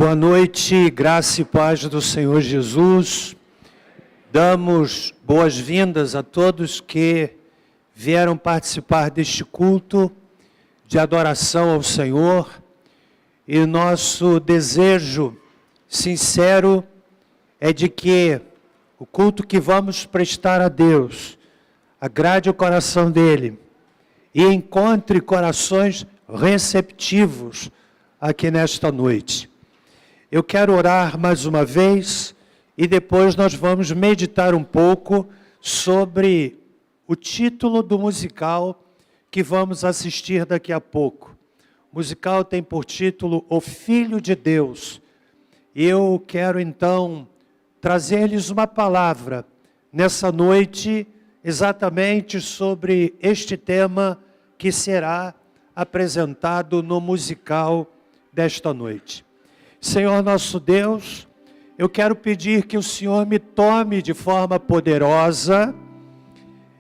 Boa noite, graça e paz do Senhor Jesus. Damos boas-vindas a todos que vieram participar deste culto de adoração ao Senhor. E nosso desejo sincero é de que o culto que vamos prestar a Deus agrade o coração dele e encontre corações receptivos aqui nesta noite. Eu quero orar mais uma vez e depois nós vamos meditar um pouco sobre o título do musical que vamos assistir daqui a pouco. O musical tem por título O Filho de Deus. Eu quero então trazer-lhes uma palavra nessa noite exatamente sobre este tema que será apresentado no musical desta noite. Senhor nosso Deus, eu quero pedir que o Senhor me tome de forma poderosa.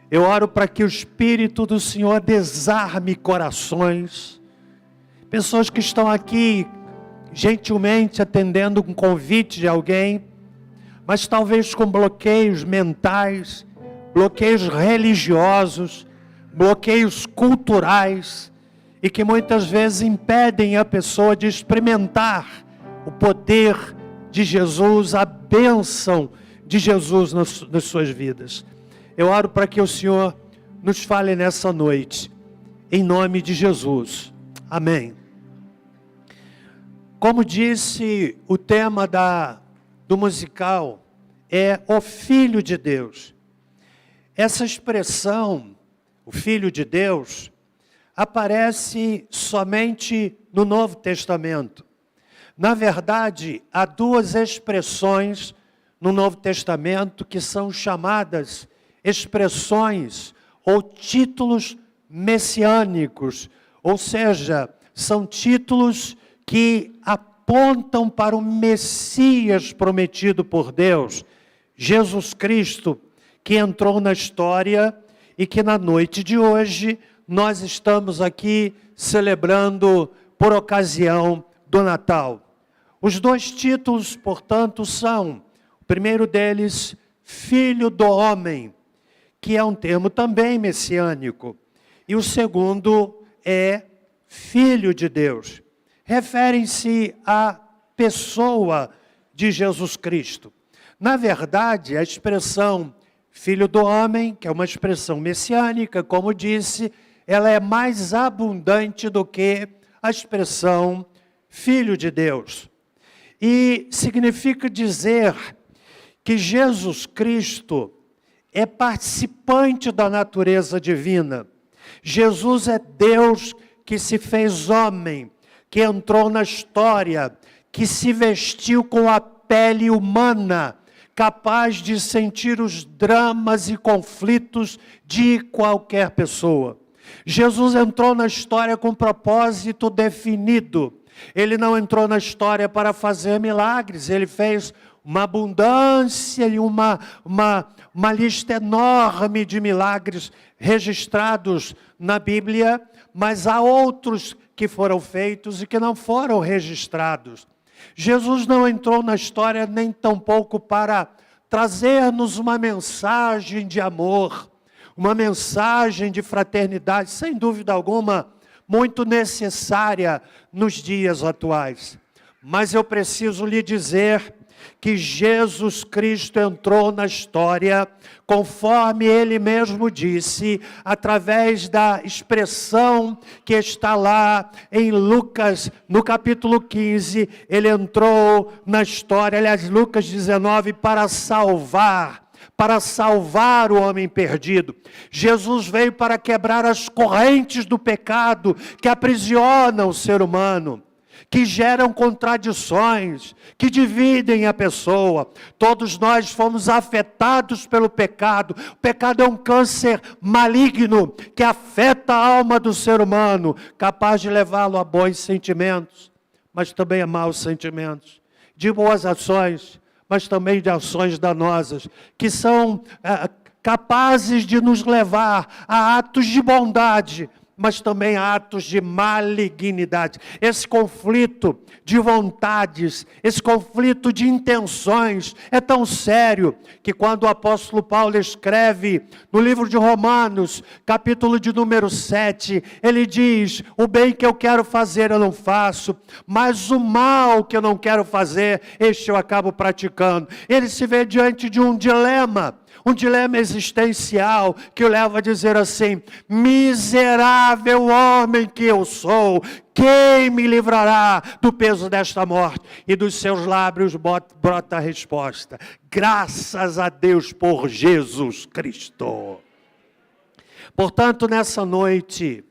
Eu oro para que o Espírito do Senhor desarme corações. Pessoas que estão aqui gentilmente atendendo um convite de alguém, mas talvez com bloqueios mentais, bloqueios religiosos, bloqueios culturais, e que muitas vezes impedem a pessoa de experimentar o poder de Jesus, a bênção de Jesus nas suas vidas. Eu oro para que o Senhor nos fale nessa noite, em nome de Jesus. Amém. Como disse, o tema do musical é o Filho de Deus. Essa expressão, o Filho de Deus, aparece somente no Novo Testamento. Na verdade, há duas expressões no Novo Testamento que são chamadas expressões ou títulos messiânicos, ou seja, são títulos que apontam para o Messias prometido por Deus, Jesus Cristo, que entrou na história e que na noite de hoje nós estamos aqui celebrando por ocasião do Natal. Os dois títulos, portanto, são, o primeiro deles, Filho do Homem, que é um termo também messiânico, e o segundo é Filho de Deus. Referem-se à pessoa de Jesus Cristo. Na verdade, a expressão Filho do Homem, que é uma expressão messiânica, como disse, ela é mais abundante do que a expressão Filho de Deus. E significa dizer que Jesus Cristo é participante da natureza divina. Jesus é Deus que se fez homem, que entrou na história, que se vestiu com a pele humana, capaz de sentir os dramas e conflitos de qualquer pessoa. Jesus entrou na história com um propósito definido. Ele não entrou na história para fazer milagres, ele fez uma abundância e uma lista enorme de milagres registrados na Bíblia, mas há outros que foram feitos e que não foram registrados. Jesus não entrou na história nem tampouco para trazer-nos uma mensagem de amor, uma mensagem de fraternidade, sem dúvida alguma, muito necessária nos dias atuais. Mas eu preciso lhe dizer que Jesus Cristo entrou na história, conforme Ele mesmo disse, através da expressão que está lá em Lucas, no capítulo 15, Ele entrou na história, aliás, Lucas 19, para salvar o homem perdido. Jesus veio para quebrar as correntes do pecado que aprisionam o ser humano, que geram contradições, que dividem a pessoa. Todos nós fomos afetados pelo pecado. O pecado é um câncer maligno que afeta a alma do ser humano, capaz de levá-lo a bons sentimentos, mas também a maus sentimentos, de boas ações, mas também de ações danosas, que são capazes de nos levar a atos de bondade, mas também atos de malignidade. Esse conflito de vontades, esse conflito de intenções é tão sério que quando o apóstolo Paulo escreve no livro de Romanos, capítulo de número 7, ele diz: o bem que eu quero fazer eu não faço, mas o mal que eu não quero fazer, este eu acabo praticando. Ele se vê diante de um dilema existencial que o leva a dizer assim: miserável homem que eu sou, quem me livrará do peso desta morte? E dos seus lábios brota a resposta: graças a Deus por Jesus Cristo. Portanto, nessa noite,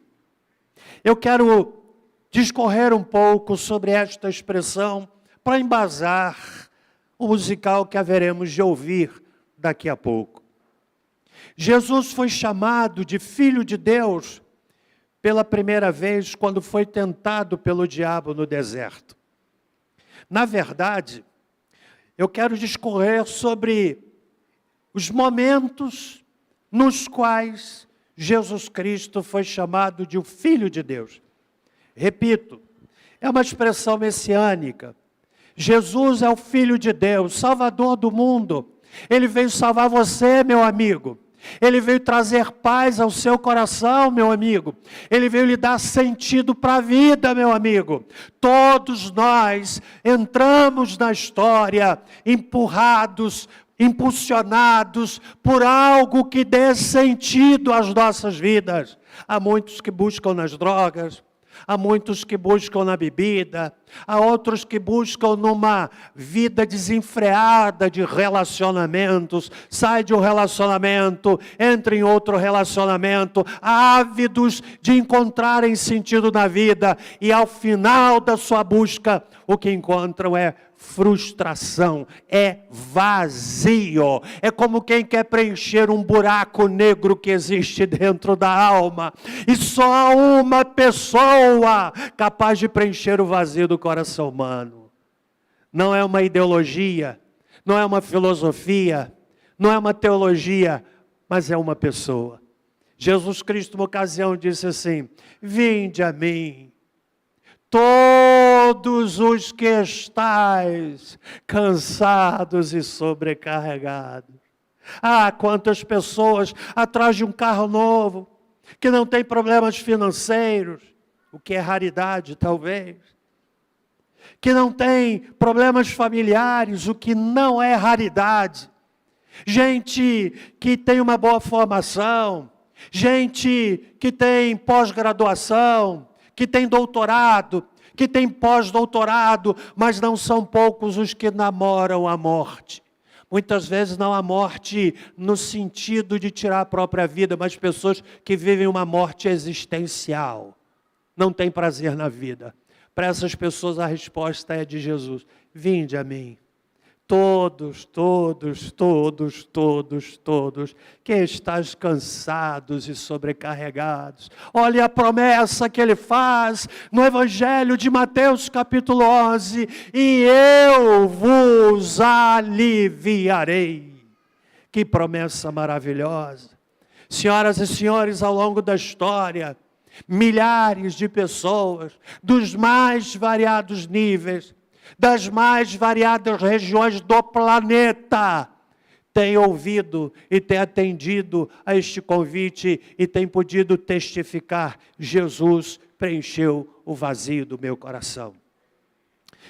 eu quero discorrer um pouco sobre esta expressão para embasar o musical que haveremos de ouvir daqui a pouco. Jesus foi chamado de Filho de Deus pela primeira vez quando foi tentado pelo diabo no deserto. Na verdade, eu quero discorrer sobre os momentos nos quais Jesus Cristo foi chamado de o Filho de Deus. Repito, é uma expressão messiânica. Jesus é o Filho de Deus, Salvador do mundo. Ele veio salvar você, meu amigo. Ele veio trazer paz ao seu coração, meu amigo. Ele veio lhe dar sentido para a vida, meu amigo. Todos nós entramos na história empurrados, impulsionados por algo que dê sentido às nossas vidas. Há muitos que buscam nas drogas, há muitos que buscam na bebida, há outros que buscam numa vida desenfreada de relacionamentos, sai de um relacionamento, entra em outro relacionamento, ávidos de encontrarem sentido na vida, e ao final da sua busca, o que encontram é frustração, é vazio. É como quem quer preencher um buraco negro que existe dentro da alma. E só há uma pessoa capaz de preencher o vazio do coração humano. Não é uma ideologia, não é uma filosofia, não é uma teologia, mas é uma pessoa. Jesus Cristo, numa ocasião, disse assim: vinde a mim, todos os que estáis cansados e sobrecarregados. Ah, quantas pessoas atrás de um carro novo, que não tem problemas financeiros, o que é raridade talvez, que não tem problemas familiares, o que não é raridade, gente que tem uma boa formação, gente que tem pós-graduação, que tem doutorado, que tem pós-doutorado, mas não são poucos os que namoram a morte. Muitas vezes não a morte no sentido de tirar a própria vida, mas pessoas que vivem uma morte existencial. Não têm prazer na vida. Para essas pessoas a resposta é de Jesus: vinde a mim. Todos, que estáis cansados e sobrecarregados. Olha a promessa que ele faz no Evangelho de Mateus capítulo 11: e eu vos aliviarei. Que promessa maravilhosa. Senhoras e senhores, ao longo da história, milhares de pessoas, dos mais variados níveis, das mais variadas regiões do planeta, tem ouvido e tem atendido a este convite e tem podido testificar: Jesus preencheu o vazio do meu coração.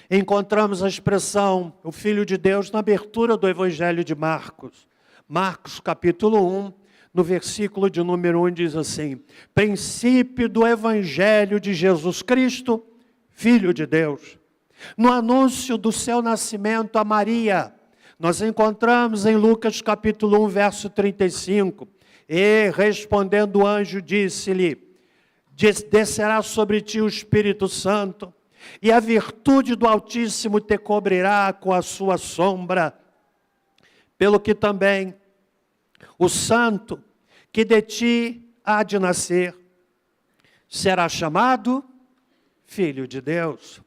Encontramos a expressão o Filho de Deus na abertura do Evangelho de Marcos. Marcos capítulo 1, no versículo de número 1 diz assim: princípio do Evangelho de Jesus Cristo, Filho de Deus. No anúncio do seu nascimento a Maria, nós encontramos em Lucas capítulo 1, verso 35, e respondendo o anjo disse-lhe: descerá sobre ti o Espírito Santo, e a virtude do Altíssimo te cobrirá com a sua sombra, pelo que também o santo que de ti há de nascer será chamado Filho de Deus.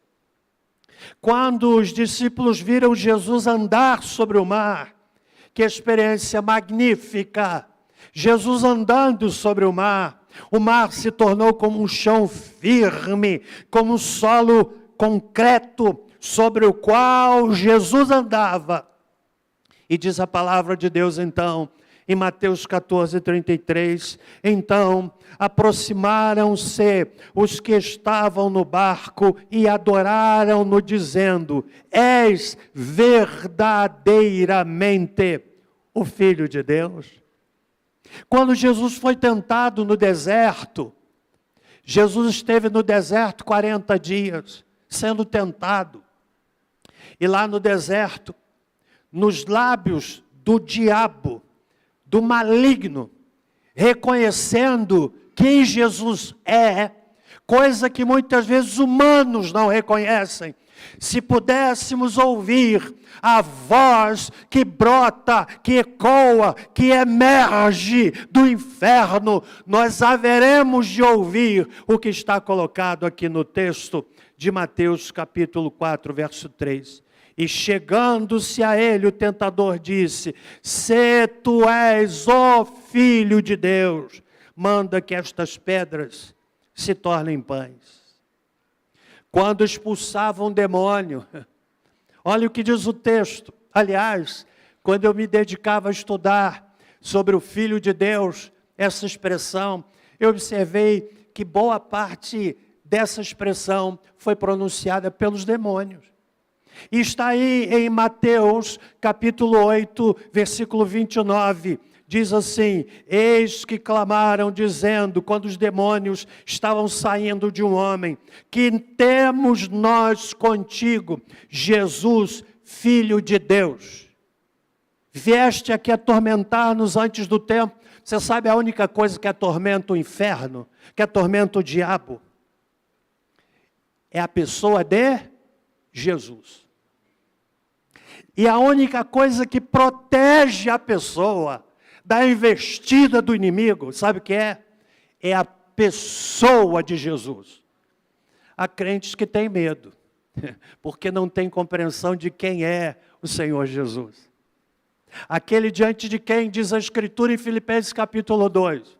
Quando os discípulos viram Jesus andar sobre o mar, que experiência magnífica! Jesus andando sobre o mar, O mar se tornou como um chão firme, como um solo concreto sobre o qual Jesus andava. E diz a palavra de Deus então, em Mateus 14:33, então aproximaram-se os que estavam no barco e adoraram-no, dizendo: és verdadeiramente o Filho de Deus. Quando Jesus foi tentado no deserto, Jesus esteve no deserto 40 dias, sendo tentado. E lá no deserto, nos lábios do diabo, do maligno, reconhecendo quem Jesus é, coisa que muitas vezes humanos não reconhecem. Se pudéssemos ouvir a voz que brota, que ecoa, que emerge do inferno, nós haveremos de ouvir o que está colocado aqui no texto de Mateus capítulo 4, verso 3. E chegando-se a ele, o tentador disse: se tu és o Filho de Deus, manda que estas pedras se tornem pães. Quando expulsavam um demônio, olha o que diz o texto. Aliás, quando eu me dedicava a estudar sobre o Filho de Deus, essa expressão, eu observei que boa parte dessa expressão foi pronunciada pelos demônios. E está aí em Mateus capítulo 8, versículo 29, diz assim: eis que clamaram dizendo, quando os demônios estavam saindo de um homem, que temos nós contigo, Jesus, Filho de Deus. Vieste aqui atormentar-nos antes do tempo. Você sabe a única coisa que atormenta o inferno, que atormenta o diabo? É a pessoa de Jesus. E a única coisa que protege a pessoa da investida do inimigo, sabe o que é? É a pessoa de Jesus. Há crentes que têm medo, porque não têm compreensão de quem é o Senhor Jesus. Aquele diante de quem diz a Escritura em Filipenses capítulo 2.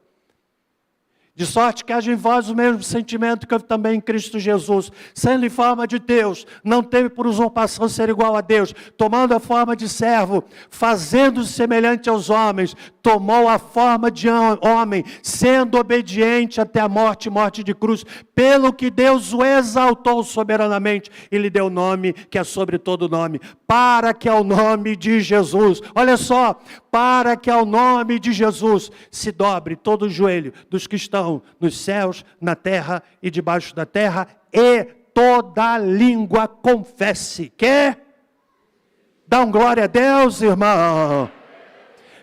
De sorte que haja em vós o mesmo sentimento que houve também em Cristo Jesus, sendo em forma de Deus, não teve por usurpação ser igual a Deus, tomando a forma de servo, fazendo-se semelhante aos homens, tomou a forma de homem, sendo obediente até a morte, morte de cruz, pelo que Deus o exaltou soberanamente e lhe deu nome que é sobre todo nome, para que ao nome de Jesus, olha só, para que ao nome de Jesus se dobre todo o joelho dos que estão nos céus, na terra e debaixo da terra, e toda língua confesse. Quer? Dá um glória a Deus, irmão.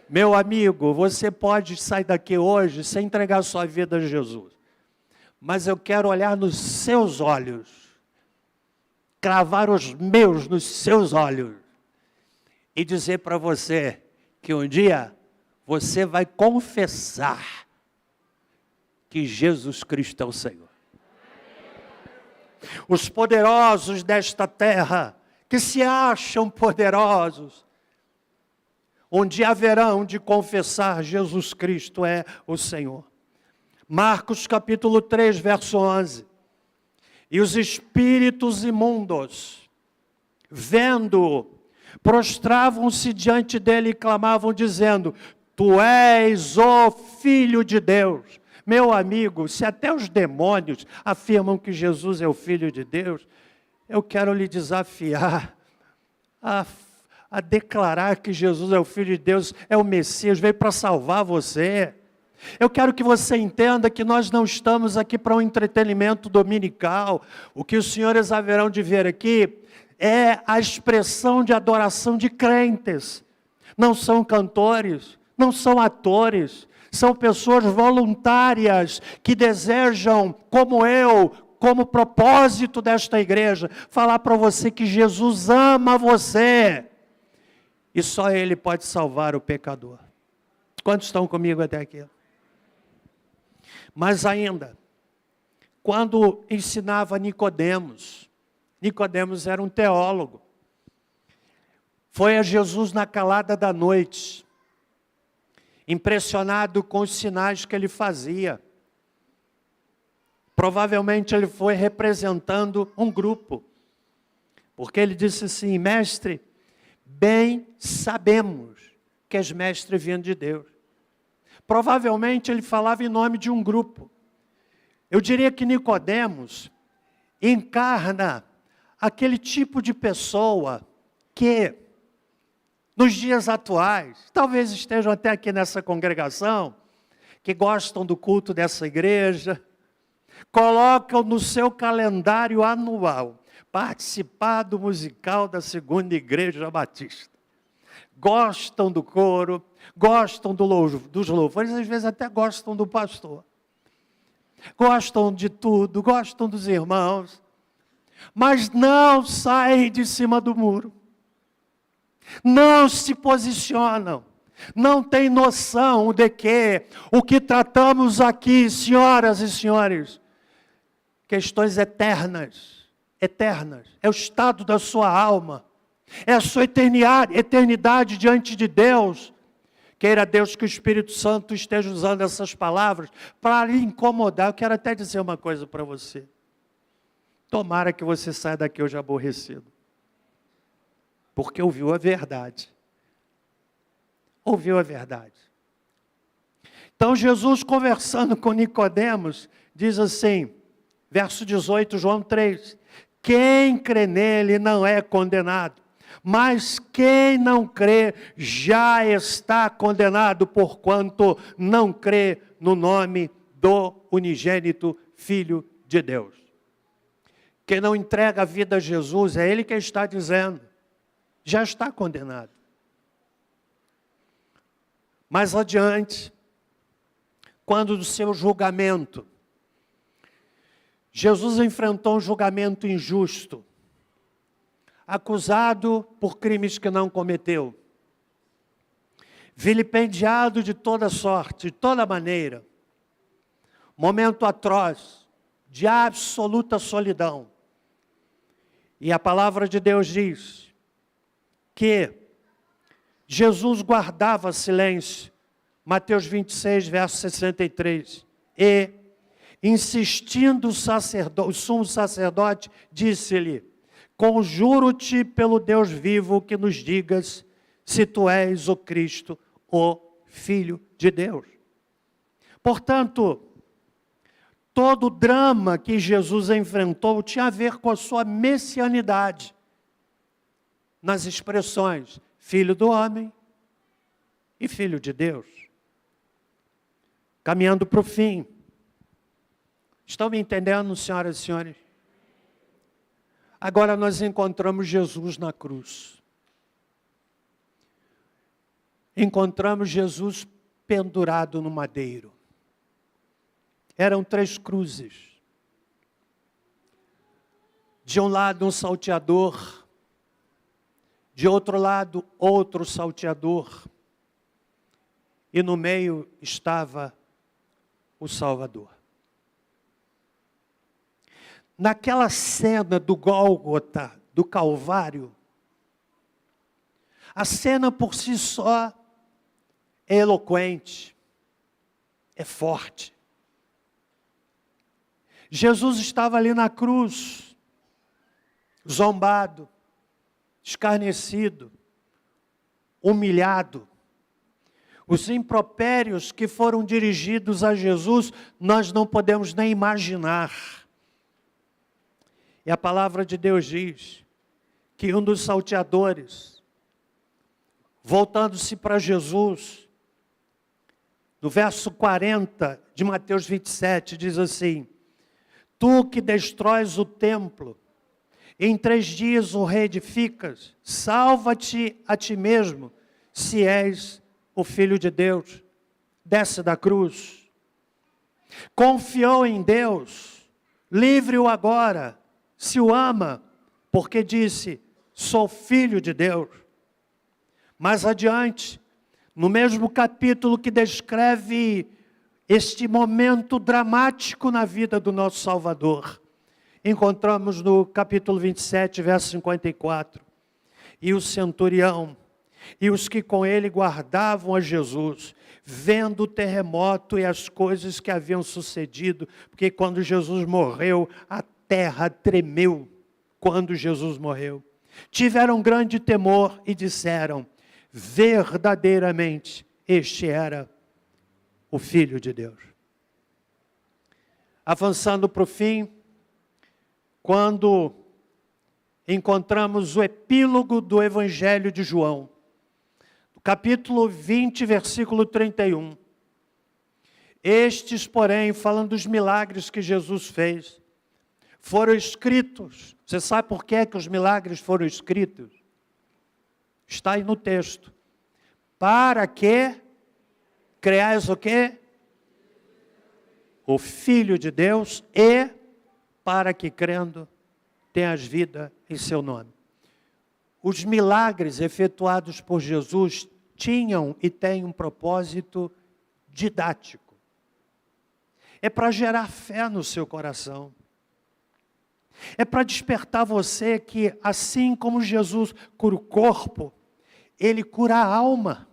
Meu amigo, você pode sair daqui hoje sem entregar sua vida a Jesus. Mas eu quero olhar nos seus olhos, cravar os meus nos seus olhos e dizer para você que um dia você vai confessar que Jesus Cristo é o Senhor. Os poderosos desta terra, que se acham poderosos, um dia haverão de confessar: Jesus Cristo é o Senhor. Marcos capítulo 3, verso 11. E os espíritos imundos, vendo, prostravam-se diante dele e clamavam dizendo: tu és o Filho de Deus. Meu amigo, se até os demônios afirmam que Jesus é o Filho de Deus, eu quero lhe desafiar a declarar que Jesus é o Filho de Deus, é o Messias, veio para salvar você. Eu quero que você entenda que nós não estamos aqui para um entretenimento dominical. O que os senhores haverão de ver aqui é a expressão de adoração de crentes. Não são cantores, não são atores, são pessoas voluntárias que desejam, como eu, como propósito desta igreja, falar para você que Jesus ama você. E só Ele pode salvar o pecador. Quantos estão comigo até aqui? Mas ainda, quando ensinava Nicodemos, Nicodemos era um teólogo, foi a Jesus na calada da noite, impressionado com os sinais que ele fazia, Provavelmente ele foi representando um grupo. Porque ele disse assim: mestre, bem sabemos que és mestre vindo de Deus. Provavelmente ele falava em nome de um grupo. Eu diria que Nicodemos encarna aquele tipo de pessoa que, nos dias atuais, talvez estejam até aqui nessa congregação, que gostam do culto dessa igreja, colocam no seu calendário anual participar do musical da Segunda Igreja Batista. Gostam do coro, gostam dos louvores, às vezes até gostam do pastor. Gostam de tudo, gostam dos irmãos, mas não saem de cima do muro. Não se posicionam, não têm noção de que o que tratamos aqui, senhoras e senhores, questões eternas, é o estado da sua alma, é a sua eternidade diante de Deus. Queira Deus que o Espírito Santo esteja usando essas palavras para lhe incomodar. Eu quero até dizer uma coisa para você. Tomara que você saia daqui hoje aborrecido, porque ouviu a verdade. Ouviu a verdade. Então Jesus, conversando com Nicodemos, diz assim, verso 18, João 3, quem crê nele não é condenado, mas quem não crê já está condenado, porquanto não crê no nome do unigênito Filho de Deus. Quem não entrega a vida a Jesus, é ele que está dizendo, já está condenado. Mais adiante, quando do seu julgamento, Jesus enfrentou um julgamento injusto, acusado por crimes que não cometeu, vilipendiado de toda sorte, de toda maneira, momento atroz, de absoluta solidão. E a palavra de Deus diz que Jesus guardava silêncio, Mateus 26, verso 63, e, insistindo o sumo sacerdote, disse-lhe, conjuro-te pelo Deus vivo que nos digas se tu és o Cristo, o Filho de Deus. Portanto, todo o drama que Jesus enfrentou tinha a ver com a sua messianidade, nas expressões Filho do homem e Filho de Deus. Caminhando para o fim. Estão me entendendo, senhoras e senhores? Agora nós encontramos Jesus na cruz. Encontramos Jesus pendurado no madeiro. Eram 3 cruzes. De um lado um salteador, de outro lado outro salteador, e no meio estava o Salvador. Naquela cena do Gólgota, do Calvário, a cena por si só é eloquente, é forte. Jesus estava ali na cruz, zombado, escarnecido, humilhado. Os impropérios que foram dirigidos a Jesus, nós não podemos nem imaginar. E a palavra de Deus diz que um dos salteadores, voltando-se para Jesus, no verso 40 de Mateus 27, diz assim, tu que destróis o templo, em 3 dias o reedificas, salva-te a ti mesmo, se és o Filho de Deus, desce da cruz. Confiou em Deus, livre-o agora, se o ama, porque disse, sou filho de Deus. Mais adiante, no mesmo capítulo que descreve este momento dramático na vida do nosso Salvador, encontramos no capítulo 27, verso 54, e o centurião, e os que com ele guardavam a Jesus, vendo o terremoto e as coisas que haviam sucedido, porque quando Jesus morreu, a terra tremeu quando Jesus morreu. Tiveram grande temor e disseram: verdadeiramente este era o Filho de Deus. Avançando para o fim, quando encontramos o epílogo do Evangelho de João, capítulo 20, versículo 31. Estes, porém, falando dos milagres que Jesus fez, foram escritos. Você sabe por que os milagres foram escritos? Está aí no texto. Para que creais o quê? O Filho de Deus, e para que crendo tenhas vida em seu nome. Os milagres efetuados por Jesus tinham e têm um propósito didático. É para gerar fé no seu coração. É para despertar você que, assim como Jesus cura o corpo, Ele cura a alma.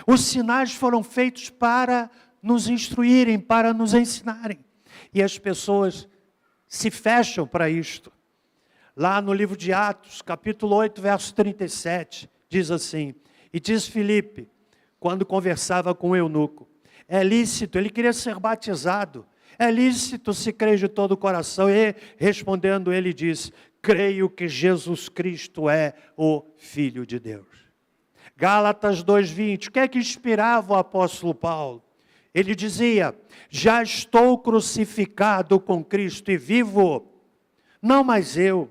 Os sinais foram feitos para nos instruírem, para nos ensinarem. E as pessoas se fecham para isto. Lá no livro de Atos, capítulo 8, verso 37, diz assim: e diz Filipe, quando conversava com o eunuco, é lícito, ele queria ser batizado, é lícito se crer de todo o coração. E respondendo ele disse: creio que Jesus Cristo é o Filho de Deus. Gálatas 2:20, o que é que inspirava o apóstolo Paulo? Ele dizia: já estou crucificado com Cristo e vivo, não mais eu,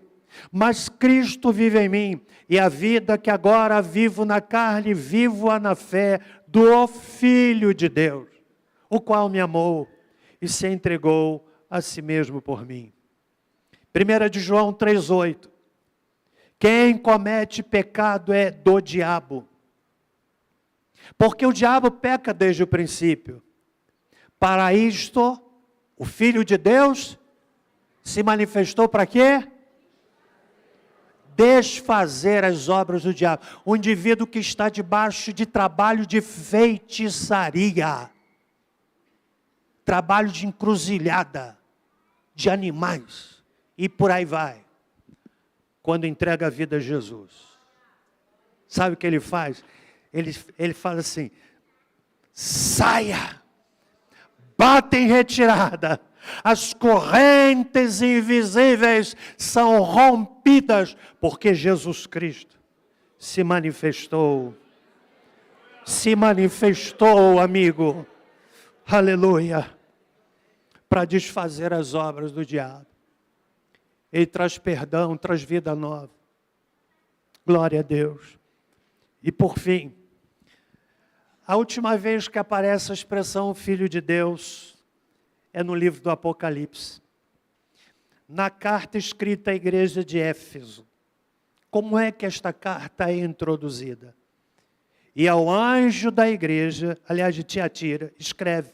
mas Cristo vive em mim, e a vida que agora vivo na carne, vivo-a na fé do Filho de Deus, o qual me amou e se entregou a si mesmo por mim. 1 de João 3:8, quem comete pecado é do diabo, porque o diabo peca desde o princípio. Para isto, o Filho de Deus se manifestou para quê? Desfazer as obras do diabo. O indivíduo que está debaixo de trabalho de feitiçaria, trabalho de encruzilhada, de animais, e por aí vai. Quando entrega a vida a Jesus, sabe o que ele faz? Ele fala assim: saia, bata em retirada, as correntes invisíveis são rompidas, porque Jesus Cristo se manifestou, amigo, aleluia, para desfazer as obras do diabo. Ele traz perdão, traz vida nova, glória a Deus. E por fim, a última vez que aparece a expressão Filho de Deus é no livro do Apocalipse, na carta escrita à igreja de Éfeso. Como é que esta carta é introduzida? E ao anjo da igreja, aliás de Tiatira, escreve,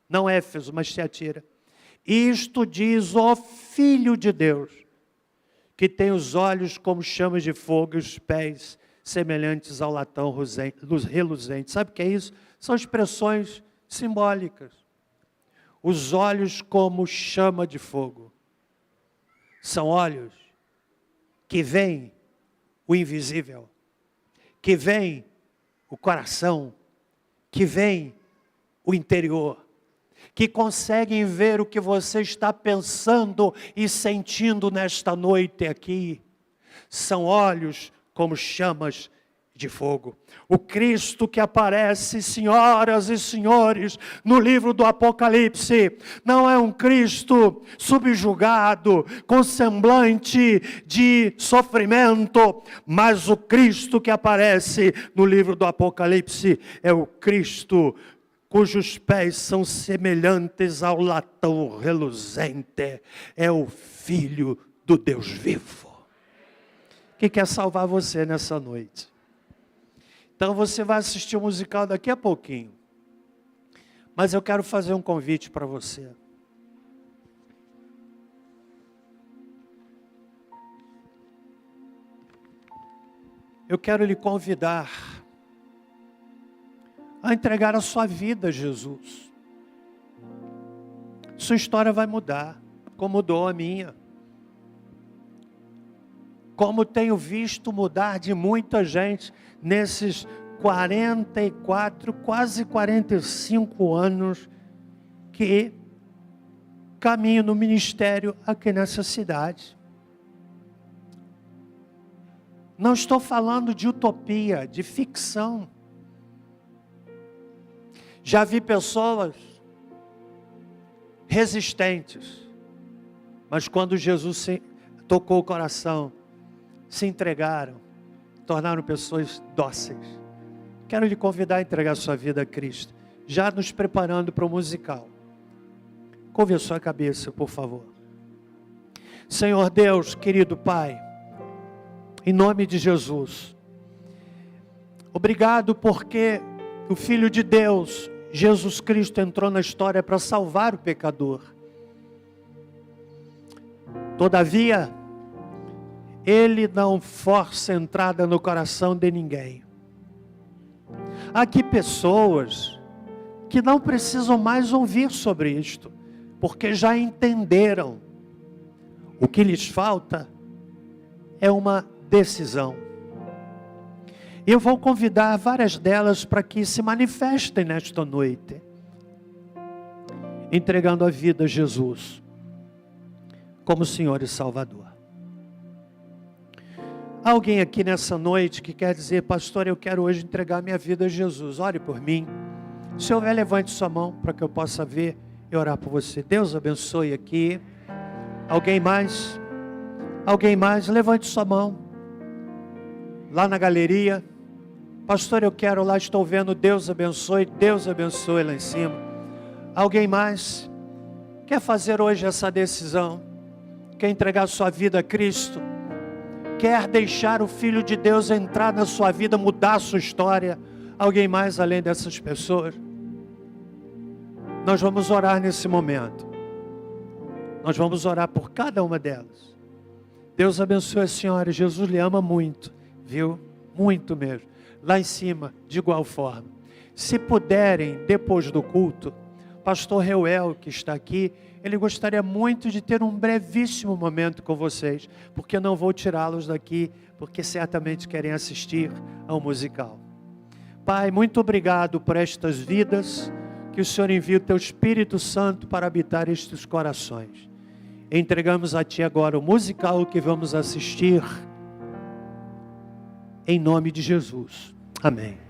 não Éfeso, mas Tiatira: isto diz o Filho de Deus, que tem os olhos como chamas de fogo e os pés semelhantes ao latão reluzente. Sabe o que é isso? São expressões simbólicas. Os olhos como chama de fogo. São olhos que veem o invisível, que veem o coração, que veem o interior, que conseguem ver o que você está pensando e sentindo nesta noite aqui. São olhos como chamas de fogo. O Cristo que aparece, senhoras e senhores, no livro do Apocalipse, não é um Cristo subjugado, com semblante de sofrimento, mas o Cristo que aparece no livro do Apocalipse é o Cristo cujos pés são semelhantes ao latão reluzente, é o Filho do Deus vivo, que quer salvar você nessa noite. Então você vai assistir o musical daqui a pouquinho, mas eu quero fazer um convite para você. Eu quero lhe convidar a entregar a sua vida a Jesus. Sua história vai mudar, como mudou a minha. Como tenho visto mudar de muita gente nesses 44, quase 45 anos que caminho no ministério aqui nessa cidade. Não estou falando de utopia, de ficção. Já vi pessoas resistentes, mas quando Jesus tocou o coração, se entregaram, tornaram pessoas dóceis. Quero lhe convidar a entregar sua vida a Cristo, já nos preparando para o musical. Curve a sua cabeça, por favor. Senhor Deus, querido Pai, em nome de Jesus, obrigado porque o Filho de Deus, Jesus Cristo, entrou na história para salvar o pecador. Todavia, Ele não força entrada no coração de ninguém. Há aqui pessoas que não precisam mais ouvir sobre isto, porque já entenderam. O que lhes falta é uma decisão. Eu vou convidar várias delas para que se manifestem nesta noite, entregando a vida a Jesus como Senhor e Salvador. Há alguém aqui nessa noite que quer dizer: pastor, eu quero hoje entregar minha vida a Jesus, ore por mim. Se houver, levante sua mão para que eu possa ver e orar por você. Deus abençoe aqui. Alguém mais? Alguém mais? Levante sua mão. Lá na galeria. Pastor, eu quero lá, estou vendo. Deus abençoe lá em cima. Alguém mais? Quer fazer hoje essa decisão? Quer entregar sua vida a Cristo? Quer deixar o Filho de Deus entrar na sua vida, mudar a sua história? Alguém mais além dessas pessoas? Nós vamos orar nesse momento. Nós vamos orar por cada uma delas. Deus abençoe a senhora. Jesus lhe ama muito, viu? Muito mesmo. Lá em cima, de igual forma. Se puderem, depois do culto, pastor Reuel, que está aqui, ele gostaria muito de ter um brevíssimo momento com vocês, porque eu não vou tirá-los daqui, porque certamente querem assistir ao musical. Pai, muito obrigado por estas vidas, que o Senhor envie o Teu Espírito Santo para habitar estes corações. Entregamos a Ti agora o musical que vamos assistir, em nome de Jesus. Amém.